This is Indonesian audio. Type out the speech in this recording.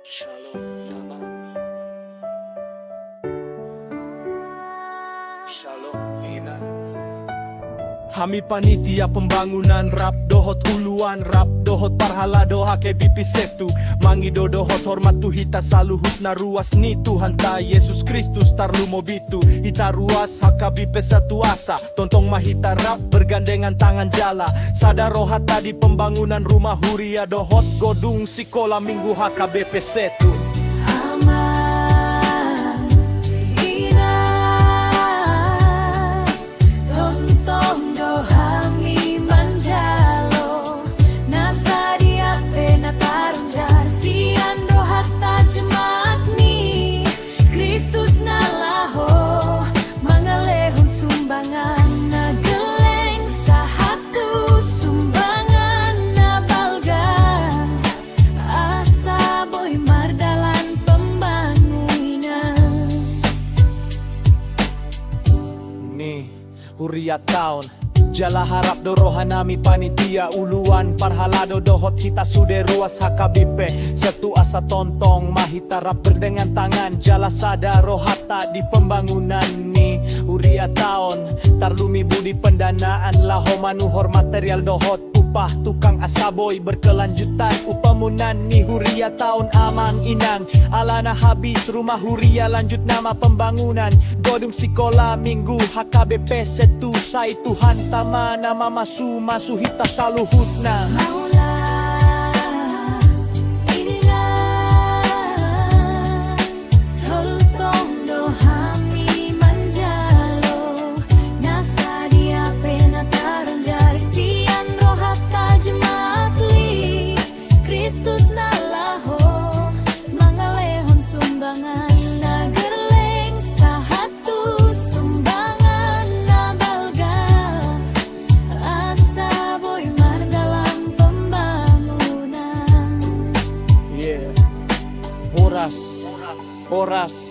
Shalom Nama. Shalom Ina. Hami panitia pembangunan rap dohot uluan rap dohot parhala doha ke bipi setu mangi dohot hormat tu hita saluhut na ruas ni Tuhan ta Yesus Kristus tarlu mobitu hita ruas hakabipe satu asa tontong mahita rap bergandengan tangan jala sadaro hata di pembangunan rumah huria dohot godung sikola minggu HKBP setu. Huria taon jala harap dorohan nami panitia uluan parhalado dohot hita sude ruas HKBP satu asa tontong mahita rap berdengan tangan jala sadaro hata di pembangunan ni Huria taon tarlumi budi pendanaan laho manuhor material dohot upah tukang asaboy berkelanjutan upamunan ni Huria tahun aman inang alana habis rumah Huria lanjut nama pembangunan godung sikola minggu HKBP setu sai Tuhan tama nama masu hita saluhutna Horas